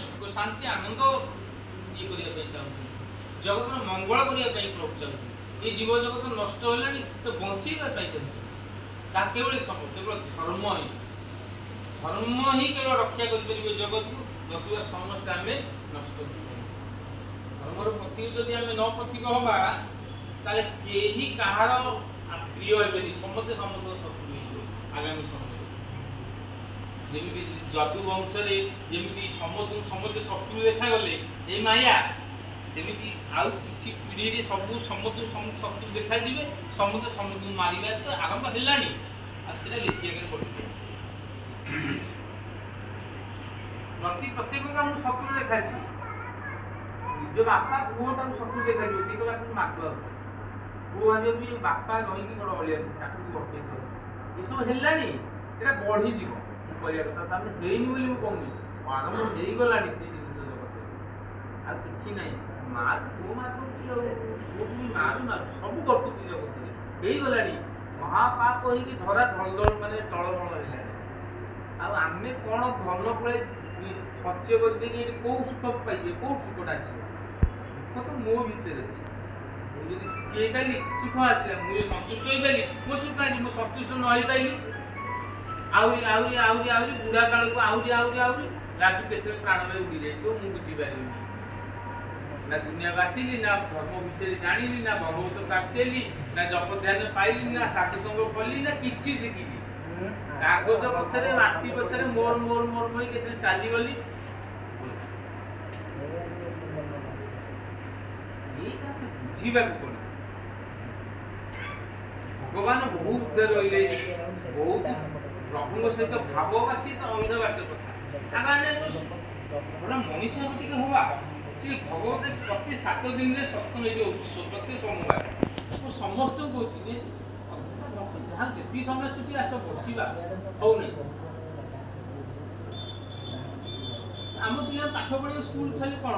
सुख शांति आनंद ये करने चाहते जगत मंगल करने प्रभु चाहते ये जीव जगत नष्ट है तो बचेगा चाहते केवल सब केवल धर्म ही केवल रक्षा कर जगत को नतुवा समस्त आम नष्ट धर्मर प्रतीक जदि आम न प्रतीक हवा ताले केही कहार प्रिय हेबेनी समस्ते समस्त शत्रु आगामी समय जमी जदु वंश जमी समस्त शत्रु देखा गले ये माया सेमती आउ किसी पीढ़ी रे सब समस्त शत्रु देखा दिबे समस्त समस्त मारिबा तो आरंभ हेलानी आ सेटा बेसी आगे पड़े प्रत्येक को हम शत्रु देखा दिबे जो बापा पुओ ताको शत्रु देखा दिबे से कला मार पुओ आने भी बापा रही बड़ अलिया ताको बटे ये सब हेलानी एटा बढ़ी जीव परिया कथा तामे देइनी बोली मु कहूनी आरंभ हेई गलानी से जिनिस जगत आ किछि नै मार पुओ मार को भी मार सब गटुती जगत हेई गलानी महापाप होई कि धरा धलदल माने टळमळ हेलानी आ आमे कोन धन पळे खर्च कर दे कि को सुख पाइबे को सुखटा आसी सुख तो मो भीतर अछि यदि सुखी पाइली सुख आसला मु संतुष्ट होई पाइली मो सुख आसी मो संतुष्ट न होई पाइली आउरी आउरी आउरी आउरी बुढ़ा काल को आउरी आउरी आउरी राजू केते प्राण में उड़ी जाई तो मु बुझी पारिनी ना दुनिया बासिली ना धर्म विषय जानिली ना भगवत प्राप्तेली ना जप ध्यान पाइली ना साधु संग पल्ली ना किछि सिखिली कागज पछरे माटी पछरे मोर मोर मोर मोई केते चाली गली एटा बुझीबा को पड़ी भगवान बहुत रहिले बहुत प्रभु सहित भाववासी तो अलग बात कथा आगाने बड़ा मनुष्य से होवा कि भगवत प्रति 7 दिन रे सत्संग एटी होछि प्रति सोमवार तो समस्त को होछि जहाँ जितनी समय छुट्टी आस बसवा हो नहीं आम पिला पाठ पढ़ी स्कूल छाली कौन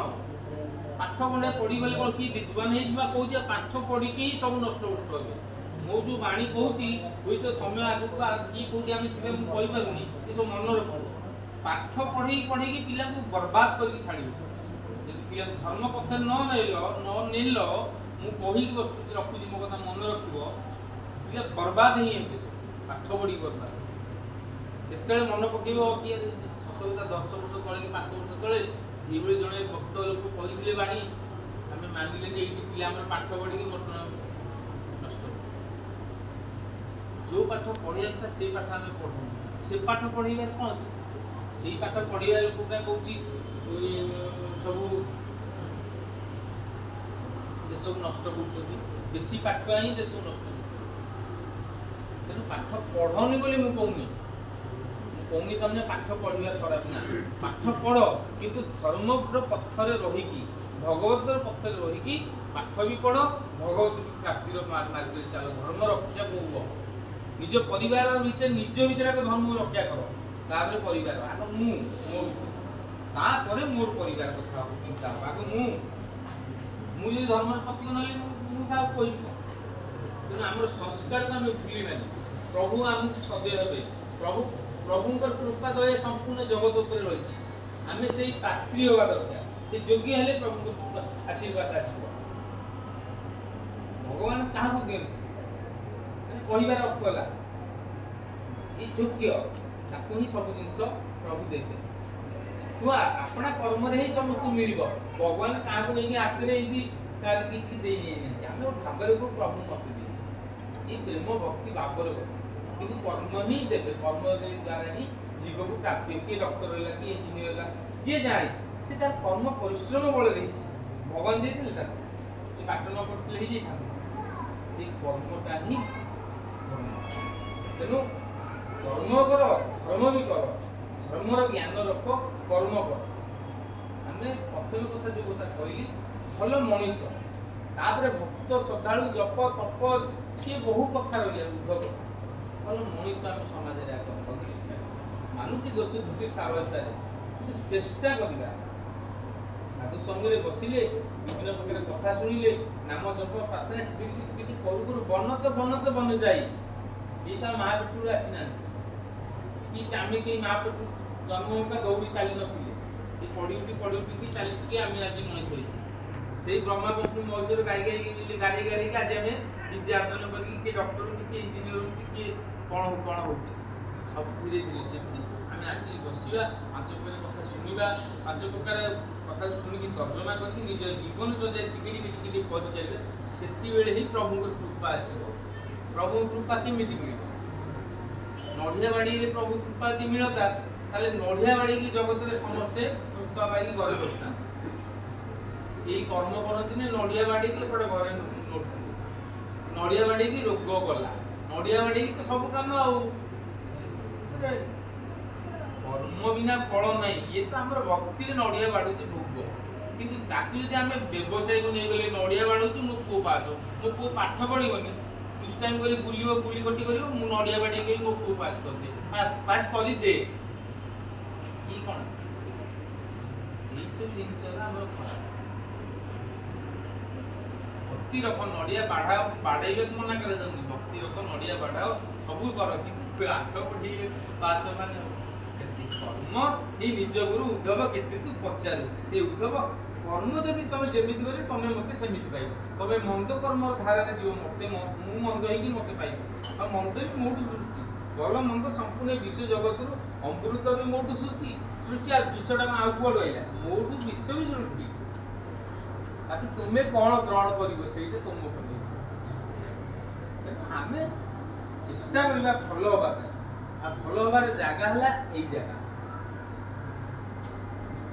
पाठ खंडे पढ़ी गले कौन कि विद्वान हो कहे पाठ पढ़ी ही सब नष्ट नष्ट हे मो जो बाणी कहूँ हुई तो समय आगू किए कौटी आम थे मुझे पारूनी ये सब मन रख पाठ पढ़े पढ़े पिला को बर्बाद करके छाड़ पिला धर्म पथ न नेल मु कही बस रखुची मो कथा मन रख ये बर्बाद ही है पाठ पढ़ी बर्बाद से मन पकेब किए सतकता 10 वर्ष तले कि 5 वर्ष तले ये जड़े भक्त लोक कही बाणी आम मानिले ये पिला पाठ पढ़ी बर्तमान नष्ट जो पाठ पढ़िया था से पाठ आम पढ़ू से पाठ पढ़ार कौन अच्छे से पाठ पढ़ा लोक कौन सब देश नष्ट कर बेसी पाठ ही देश नष्ट तेणु पाठ पढ़नी बोली मु कहूनी तुमने पाठ पढ़िया खराब ना पाठ पढ़ किंतु धर्म पथरे रहीकि भगवत पथरे रहीकि पाठ भी पढ़ भगवत प्राप्तिर मार्ग चल धर्म रक्षा को निज परिवार भीतर निज भीतर धर्म रक्षा कर तापर परिवार आग मोर मोर परिवार कथा चिंता आग मुझे धर्म प्रतीक ना मुझे तेणु आम संस्कार को आम भूल प्रभु आमको सदैव हे प्रभु प्रभुंकर कृपा दया संपूर्ण जगत उपर रही आम से पात्री हवा दरकार से योग्य हेले प्रभु आशीर्वाद आसो भगवान क्या दिखते कहबार अर्थ है सी योग्य ताकू ही सब जिन प्रभु देते छुआ अपना कर्म ही समस्त मिल भगवान क्या नहीं हाथ में किसी दे आम भाव को प्रभु मत दिए ये प्रेम भक्ति भावर किंतु कर्म ही देवे कर्म द्वारा ही जीव को प्राप्ति किए डॉक्टर है कि इंजीनियर है जी जहाँ से तार कर्म परिश्रम बल रही भगवान देते पाठ न पढ़ते ही से कर्मटा ही तेणु कर्म कर धर्म भी कर धर्मर ज्ञान रख कर्म कर आम प्रथम कथा जो कथा कहली भल मनीष तापर भक्त श्रद्धालु जप तप सी बहु कथा रही उद्धव भल मनीष आम समाज प्रतिष्ठा मानुची दोष धुति तारतारे चेष्टा करवा साधु संगे बसिले विभिन्न प्रकार कथा शुणिले नाम जप प्रार्थना करू करू बन बन जाए ये महापेटू आसीना कि आम कहीं महापेटू जन्म का दौड़ी चली नी ये पड़ी की चली आम आज मनीष होती से ब्रह्मा विष्णु महेश्वर गाई गाई गाई आज आम विद्या अर्जन करके डॉक्टर किए इंजीनियर किए कौन हो सब धीरे धीरे सेमती आम आसिक बसवा 5 प्रकार कथा शुणा 5 प्रकार कथा शुणिक तर्जमा करके निज जीवन चर्या टिके कर चलिए से ही प्रभु कृपा आसो प्रभु कृपा केमी मिल नड़िया बाड़ी प्रभु कृपा यदि मिलता ताले नड़िया बाड़ी की जगत में समस्ते कृपा पाई घर बसता यही कर्म करती नड़िया बाड़ी की एपटे घरे नड़िया बाड़ी की रोग गला नड़िया बाड़ी की तो सब कम कर्म बिना फल ना ये तो आम भक्ति नड़िया बाड़ू भोग कि आम व्यवसाय को नहीं गले नड़िया बाड़ू मो पु पास हो मो पु पाठ पढ़ोनी दुष्टाइम कर बुलियो बुली कटी कर नड़िया बाड़ी कर मो पु पास कर दे पास कर दे ये कौन ये सब जिनस भक्ति रख नड़िया बाढ़ा बाड़े मना कर भक्ति रख नड़िया बाढ़ाओ सब कर कि आठ पढ़ी पास मान कर्म ही निज गुरु उद्धव केते तू पचारू ए उद्धव कर्म जदि तुम जेमिति करे तुम मते सेमिति पाइब तबे मंद कर्म धारणे जीव मते मु मंद हेकी मते पाइब आ मंद भी मोटु सृष्टि भल मंद संपूर्ण विश्व जगत रु अमृत भी मोटु सृष्टि आ विश्वटा आउ कुआडु आइला मोटु विश्व भी सृष्टि बाकी तुमे कौन ग्रहण करिवो सेटा तुम उपरे आमे चेष्टा करबा फल होबा आ फल होबार जागा हला एई जागा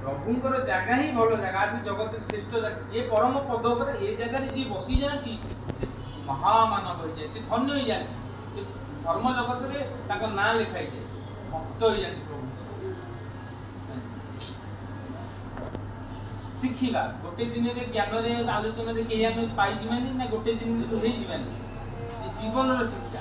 प्रभुंकर जगह ही भल जगह जगत श्रेष्ठ ये परम पद पर ये जगह जी बसी जाती से महामानव हो जाए धन्य हो जाती धर्म जगत में ना लिखाई जाए भक्त हो जाती प्रभु शिखा गोटे दिन ज्ञान आलोचना कहीं पाई ना गोटे दिन जीवन शिक्षा